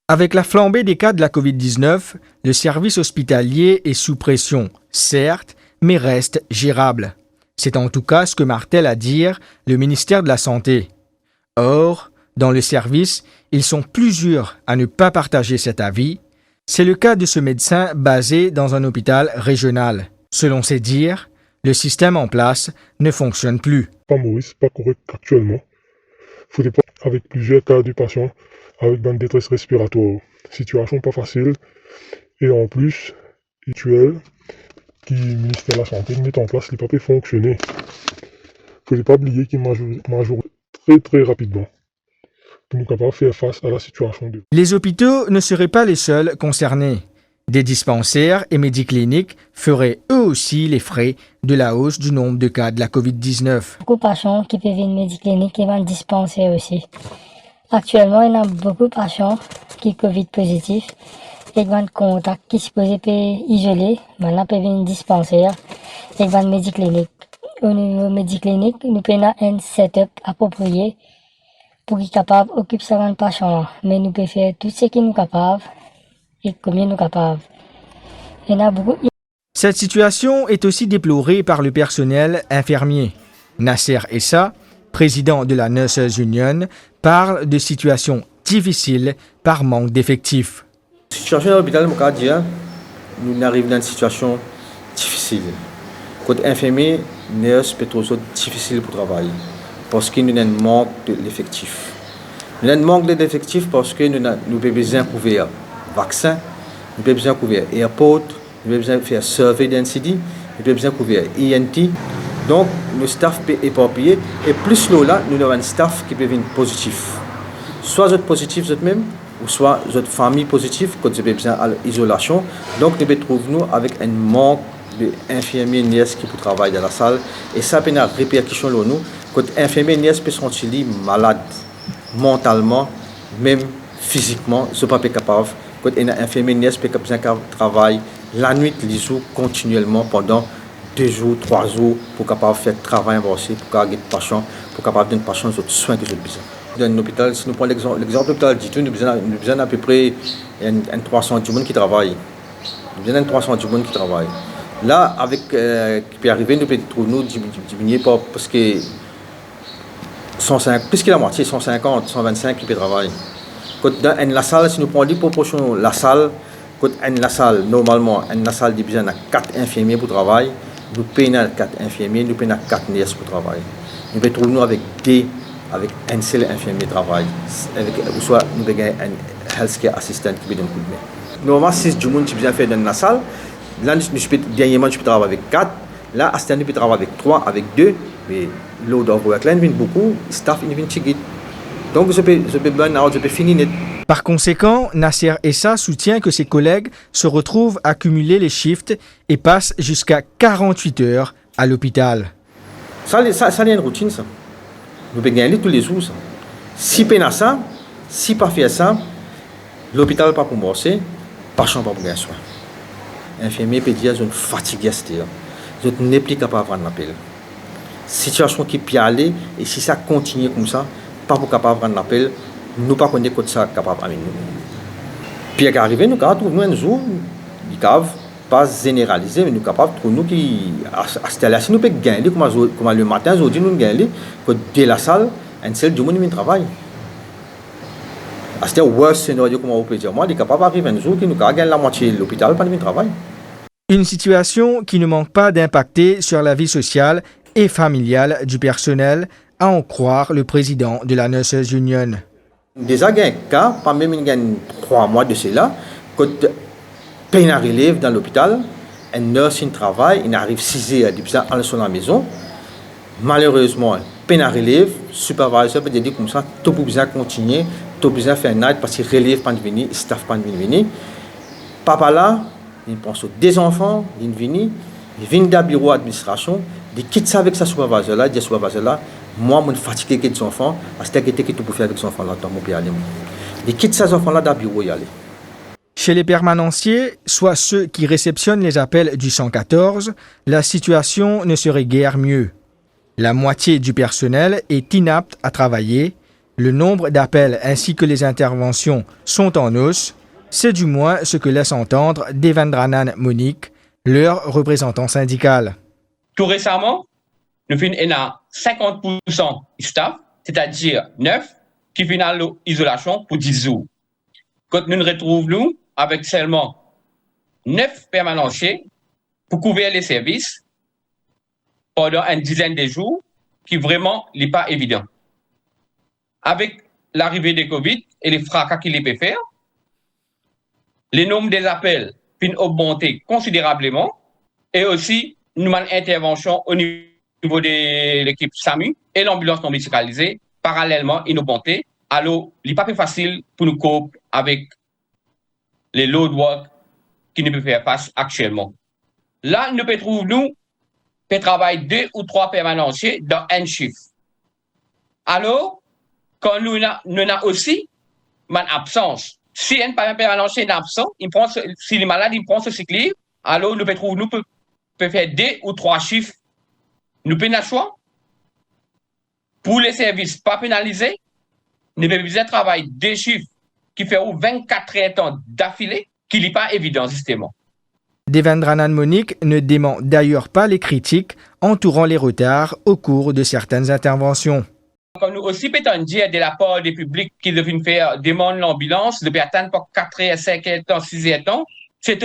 Avec la flambée des cas de la COVID-19, le service hospitalier est sous pression, certes, mais reste gérable. C'est en tout cas ce que martèle à dire le ministère de la Santé. Or, dans le service, ils sont plusieurs à ne pas partager cet avis. C'est le cas de ce médecin basé dans un hôpital régional. Selon ses dires, le système en place ne fonctionne plus. Pas Maurice, pas correct actuellement. Faudrait pas avec plusieurs cas de patients avec une détresse respiratoire. Situation pas facile. Et en plus, rituel qui le ministère de la Santé met en place, les papiers fonctionner. Faudrait pas oublier qu'il majoure très rapidement pour nous capables de faire face à la situation. Les hôpitaux ne seraient pas les seuls concernés. Des dispensaires et médicliniques feraient eux aussi les frais de la hausse du nombre de cas de la COVID-19. Beaucoup de patients qui peuvent venir médiclinique et dans dispensaires aussi. Actuellement, il y a beaucoup de patients qui sont Covid positifs et qui ont un contact qui se supposé isolé. Maintenant, peuvent venir dispensaire et dans médiclinique. Au niveau médiclinique, nous avons un setup approprié pour qu'ils soient capables d'occuper ces patients-là. Mais nous pouvons faire tout ce qui nous est capable et combien nous sommes capables. Il y en a beaucoup. Cette situation est aussi déplorée par le personnel infirmier. Nasser Essa, président de la Nurses Union, parle de situations difficiles par manque d'effectifs. La situation à l'hôpital, nous arrivons dans une situation difficile. Côté infirmier, nurse peut être difficile pour travailler parce qu'il y a un manque de l'effectif. Nous avons un manque d'effectifs parce que nous avons besoin de couvrir vaccin, nous avons besoin de couvrir airport, nous avons besoin de faire survey density, nous avons besoin de couvrir ENT. Donc, le staff peut éparpiller et plus là, nous avons un staff qui peut venir positif. Soit vous êtes positif vous-même, ou soit votre famille positive, quand vous avez besoin d'isolation. Donc, nous nous retrouvons avec un manque d'infirmiers nurses qui peuvent travailler dans la salle. Et ça peut avoir des répercussions sur nous. Quand infirmiers nurses peuvent se sentir malades mentalement, même physiquement, ils ne sont pas capables. Quand un infirmier nurse peut travailler la nuit, les jours, continuellement pendant 2 jours, 3 jours, pour capable faire travail avancé, pour capable des patients, pour capable donner aux patients les soins que j'ai besoin. Dans un hôpital, si nous prenons l'exemple de l'hôpital d'Itou, nous avons besoin à peu près 300 personnes qui travaillent. Nous avons 300 personnes qui travaillent. Là, avec qui peut arriver, nous pouvons diminuer parce que 105, plus que la moitié, 150, 125 qui peuvent travailler. Dans la salle, si nous prenons les proportions de la salle, la salle, normalement, la salle a besoin de 4 infirmiers pour travailler. Nous payons 4 infirmiers, nous payons 4 nurses pour travailler. Nous pouvons trouver avec un seul infirmier qui travaille. Ou soit nous avons un healthcare assistant qui peut donner un coup de main. Normalement, 6 personnes qui besoin de faire dans la salle. Là, dernièrement, je peux travailler avec 4. Là, assistant, je peux travailler avec 3, avec 2. Mais l'autre work là, il vient beaucoup. Le staff, il vient petit. Donc, je peux finir net. Par conséquent, Nasser Essa soutient que ses collègues se retrouvent à cumuler les shifts et passent jusqu'à 48 heures à l'hôpital. Ça, c'est une routine, ça. Nous pouvons gagner tous les jours, ça. Si on a ça, si pas faire ça, l'hôpital pas pour bosser, patient pas pour gagner soin. Infirmier peut dire, je suis fatigué, je n'ai plus capable de prendre l'appel. Situation qui peut aller, et si ça continue comme ça, pas pour capable de prendre l'appel, nous ne connaissons pas ça capable de nous. Puis à arriver, nous trouvons un jour, ils ne pas généraliser, mais nous sommes capables de trouver nous qui, à cette là, si nous pouvons gagner, comme le matin, aujourd'hui, nous gagnons, que dès la salle, un seul du monde qui travaille. À ce worst scénario, comme on peut dire, moi, il est capable d'arriver un jour qui nous gagne la moitié de l'hôpital pendant le travail. Une situation qui ne manque pas d'impacter sur la vie sociale et familiale du personnel, à en croire le président de la Nurses Union. Déjà, il y a un cas, pas même il y a 3 mois de cela, quand peine à relève dans l'hôpital, un nurse qui travaille, il arrive 6 heures, il à la maison. Malheureusement, peine à relève, superviseur peut dire comme ça, tout besoin continuer, tout besoin faire une night parce qu'il relève pas de venir, staff pas de venir. Papa là, il pense aux 2 enfants, il vient dans le bureau d'administration, il quitte ça avec sa superviseur là, dit superviseur là, moi, je suis fatigué avec les enfants, parce que je peux faire avec les enfants là, dans mon pays. Il quitte ces enfants là dans le bureau. Chez les permanenciers, soit ceux qui réceptionnent les appels du 114, la situation ne serait guère mieux. La moitié du personnel est inapte à travailler Le nombre d'appels ainsi que les interventions sont en hausse. C'est du moins ce que laisse entendre Devendranan Monique, leur représentant syndical. Tout récemment, nous finissons 50% du staff, c'est-à-dire 9, qui finissent à l'isolation pour 10 jours. Quand nous nous retrouvons avec seulement 9 permanentiels pour couvrir les services pendant une dizaine de jours, qui vraiment n'est pas évident. Avec l'arrivée de Covid et les fracas qu'il peut faire, le nombre des appels finit augmenter considérablement et aussi nous avons une intervention au niveau de l'équipe SAMU et l'ambulance non médicalisée parallèlement augmenté. Alors, il n'est pas plus facile pour nous coper avec les load work qui nous peut faire face actuellement. Là, nous pouvons trouver nous peut travailler 2 ou 3 permanenciers dans un chiffre. Alors, quand nous avons aussi une absence, si un permanencier est absent, si les malades prennent ce cycle, alors nous pouvons faire 2 ou 3 chiffres. Nous pouvons choix. Pour les services pas pénalisés, nous pouvons travailler 2 chiffres qui feront 24 heures d'affilée, qui n'est pas évident justement. Devendranan Monique ne dément d'ailleurs pas les critiques entourant les retards au cours de certaines interventions. Comme nous aussi peut-on dire de la part des publics qui devaient faire demande l'ambulance, de attendre pour 4 heures, 5 heures, 6 heures, c'est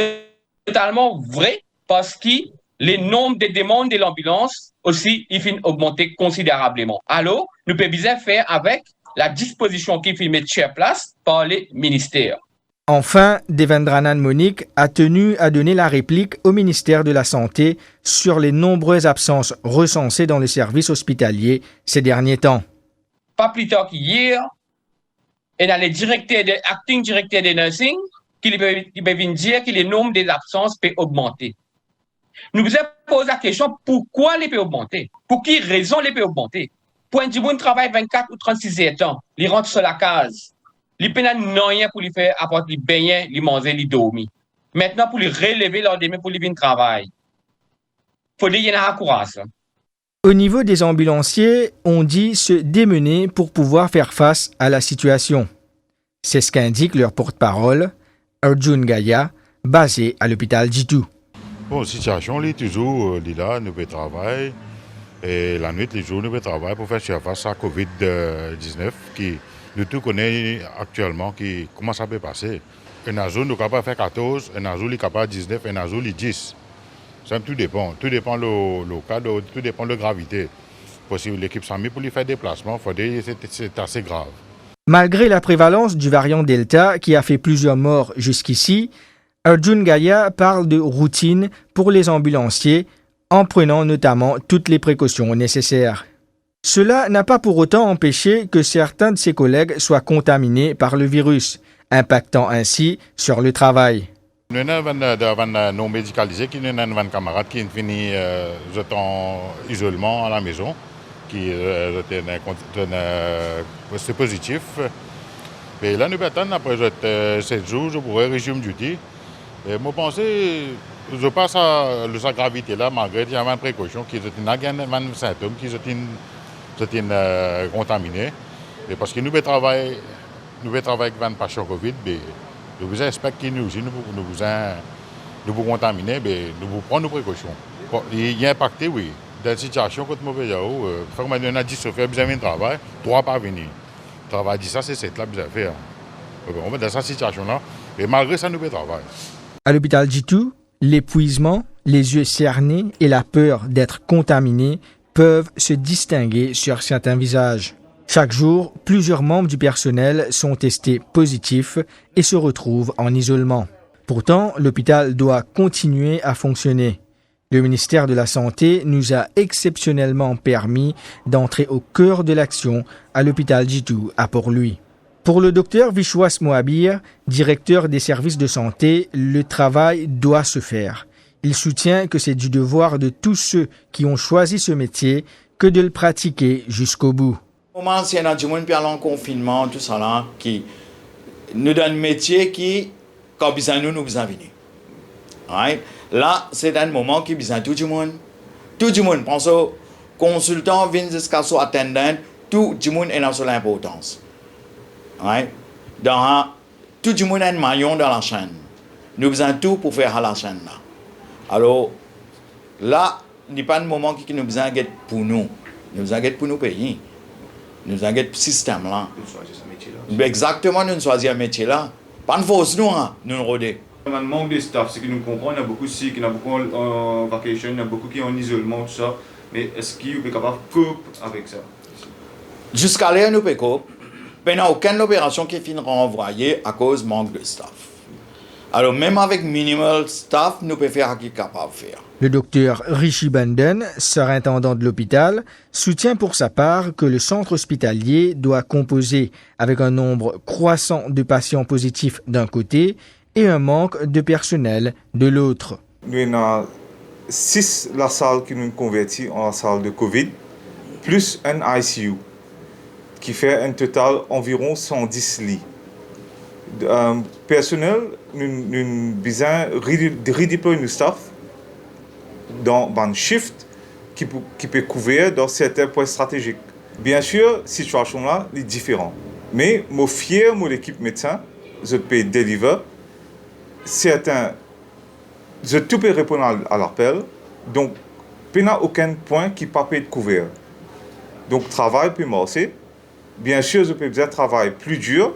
totalement vrai parce que le nombre de demandes de l'ambulance aussi, il finit augmenter considérablement. Alors, nous pouvons bien faire avec la disposition qui finit mettre sur place par les ministères. Enfin, Devendranan Monique a tenu à donner la réplique au ministère de la Santé sur les nombreuses absences recensées dans le service hospitalier ces derniers temps. Pas plus tard qu'hier, il y a le acting directeur de nursing qui peut dire que le nombre des absences peut augmenter. Nous vous posé la question pourquoi les peut augmenter? Pour quelle raison les peut augmenter? Pour un monde travaille 24 ou 36 heures, il rentre sur la case. Il n'a rien pour lui faire apporter les baigner, les manger, les dormir. Maintenant, pour les relever leur demain pour les venir travailler. Il faut dire qu'il y a un courage. Au niveau des ambulanciers, on dit se démener pour pouvoir faire face à la situation. C'est ce qu'indique leur porte-parole, Arjun Gaya, basé à l'hôpital Jitu. Bon, situation, est toujours là, nous pouvons travailler. Et la nuit, les jours, nous pouvons travailler pour faire face à la COVID-19 qui nous tous connaissons actuellement comment ça peut passer. Un jour, nous sommes capables de faire 14, un jour, nous sommes capables de 19, un jour, 10. Ça, tout dépend. Tout dépend le cas, tout dépend de la gravité. Possible l'équipe SAMU pour lui faire des déplacements, c'est assez grave. Malgré la prévalence du variant Delta qui a fait plusieurs morts jusqu'ici, Arjun Gaya parle de routine pour les ambulanciers en prenant notamment toutes les précautions nécessaires. Cela n'a pas pour autant empêché que certains de ses collègues soient contaminés par le virus, impactant ainsi sur le travail. Nous avons un non médicalisé qui est un camarade qui finit en isolement à la maison, qui est positif. Et là, nous attendons après 7 jours, je pourrais résumer duty. Et moi, je passe à la gravité là, malgré qu'il y a une précaution, qui ont un symptôme, qui sont contaminés. Et parce que nous travaillons avec un patient Covid, nous vous expectons que nous vous contaminer, nous vous prenons nos précautions. Il y a impacté, oui. Dans la situation, quand nous avons 10 chauffeurs qui ont travail, 3 pas venir. Le travail dit ça, c'est 7 là, bien faire. Dans cette situation-là, et malgré ça, nous pouvons travailler. À l'hôpital Jitu, l'épuisement, les yeux cernés et la peur d'être contaminé peuvent se distinguer sur certains visages. Chaque jour, plusieurs membres du personnel sont testés positifs et se retrouvent en isolement. Pourtant, l'hôpital doit continuer à fonctionner. Le ministère de la Santé nous a exceptionnellement permis d'entrer au cœur de l'action à l'hôpital Jitu à Port-Louis. Pour le docteur Vishwas Mohabir, directeur des services de santé, le travail doit se faire. Il soutient que c'est du devoir de tous ceux qui ont choisi ce métier que de le pratiquer jusqu'au bout. Au moment où il y a du monde qui est en confinement, tout ça là, qui nous donne un métier qui, quand nous besoin venir. Right? Là, c'est un moment qui besoin tout du monde. Tout le monde, pense au consultant, vient jusqu'à son attendant, tout le monde est dans son importance. Right? Tout le monde a un maillon dans la chaîne. Nous faisons tout pour faire la chaîne là. Alors, là, il n'y a pas de moment qui nous besoin pour nous. Nous besoin pour nos pays. Nous besoin pour le système là. Exactement, nous choisissons un métier là. Pas de force nous, nous nous rodons. On a un manque de staff, c'est que nous comprenons, il y a beaucoup sick, il y a beaucoup en vacation, il y a beaucoup qui sont en isolement, tout ça. Mais est-ce qu'ils sont capables de cope avec ça? Jusqu'à là, nous pouvons cope. Mais il n'y a aucune opération qui finira envoyée à cause du manque de staff. Alors même avec minimal staff, nous pouvons faire ce qu'on est capable de faire. Le docteur Rishi Banden, surintendant de l'hôpital, soutient pour sa part que le centre hospitalier doit composer avec un nombre croissant de patients positifs d'un côté et un manque de personnel de l'autre. Nous avons 6 la salle qui nous convertit en salle de Covid, plus un ICU, qui fait un total environ 110 lits. Personnel, nous avons besoin de redéployer nos staff dans un shift qui peut couvrir dans certains points stratégiques. Bien sûr, la situation là est différente. Mais je suis fier de l'équipe médecin, je peux délivrer. Certains, je tout peux répondre à l'appel. Donc, il n'y a aucun point qui ne peut pas être couvert. Donc, le travail peut marcher. Bien sûr, je peux bien travailler plus dur,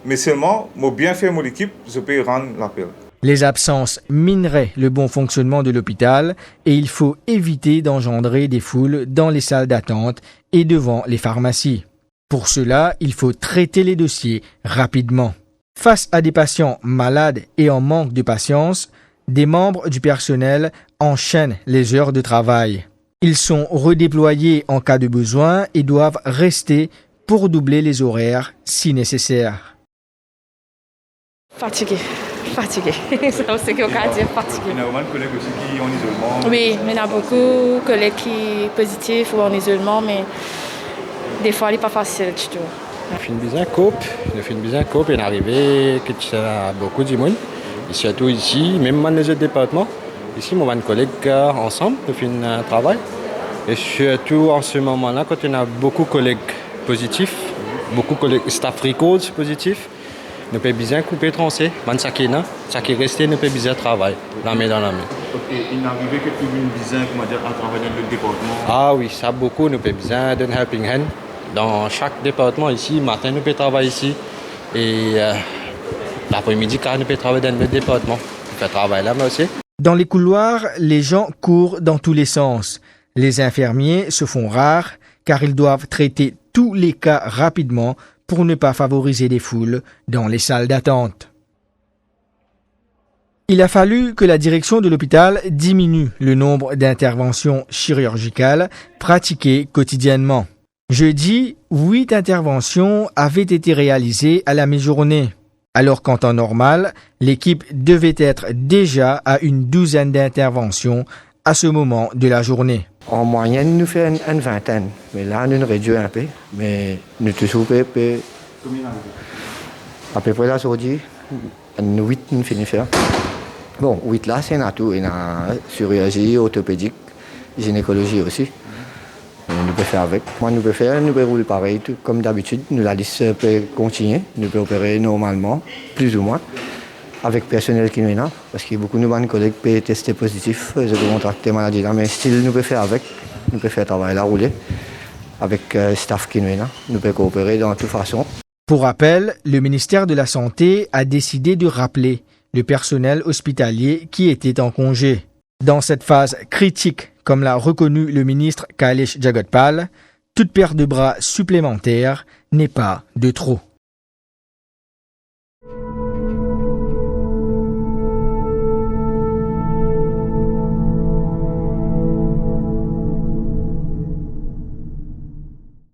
mais seulement, je bien faire mon équipe, je peux rendre l'appel. Les absences mineraient le bon fonctionnement de l'hôpital et il faut éviter d'engendrer des foules dans les salles d'attente et devant les pharmacies. Pour cela, il faut traiter les dossiers rapidement. Face à des patients malades et en manque de patience, des membres du personnel enchaînent les heures de travail. Ils sont redéployés en cas de besoin et doivent rester pour doubler les horaires si nécessaire. Fatigué. C'est ce qu'on peut dire, fatigué. Il y a vraiment des collègues aussi qui sont en isolement. Oui, il y a beaucoup de collègues qui sont positifs ou en isolement, mais des fois, il n'est pas facile du tout. On fait une bien coupe, et arrivé que tu as beaucoup de monde. Et surtout ici, même dans les autres départements. Ici, moi, mes collègues ensemble, on fait un travail. Et surtout en ce moment-là, quand on a beaucoup de collègues positifs, beaucoup de collègues staff records positifs, nous pouvons bien couper, trancher. Ça qui est resté, nous pouvons bien travailler, la main dans la main. Et il est arrivé que tu aies une à travailler dans le département? Ah oui, ça beaucoup, nous pouvons bien donner un helping hand. Dans chaque département ici, matin nous pouvons travailler ici. Et l'après-midi, quand nous pouvons travailler dans le département. Nous pouvons travailler là aussi. Dans les couloirs, les gens courent dans tous les sens. Les infirmiers se font rares car ils doivent traiter tous les cas rapidement pour ne pas favoriser des foules dans les salles d'attente. Il a fallu que la direction de l'hôpital diminue le nombre d'interventions chirurgicales pratiquées quotidiennement. Jeudi, 8 interventions avaient été réalisées à la mi-journée, alors qu'en temps normal, l'équipe devait être déjà à une douzaine d'interventions à ce moment de la journée. En moyenne, nous faisons une vingtaine, mais là, nous réduisons un peu, mais nous toujours Combien arrivé? À peu près là, aujourd'hui, 8 nous finissons faire. Bon, 8 là, c'est tout. Il y a chirurgie, orthopédique, gynécologie aussi. Nous pouvons faire avec. Moi, nous pouvons rouler pareil, tout comme d'habitude. Nous, la liste peut continuer. Nous pouvons opérer normalement, plus ou moins, avec le personnel qui nous est là. Parce qu'il y a beaucoup de nos collègues qui peuvent tester positif, ils peuvent contracter maladie là. Mais style, nous pouvons faire avec. Nous pouvons faire travailler là, rouler. Avec le staff qui nous est là. Nous pouvons coopérer dans toute façon. Pour rappel, le ministère de la Santé a décidé de rappeler le personnel hospitalier qui était en congé. Dans cette phase critique, comme l'a reconnu le ministre Kailash Jagotpal, toute paire de bras supplémentaire n'est pas de trop.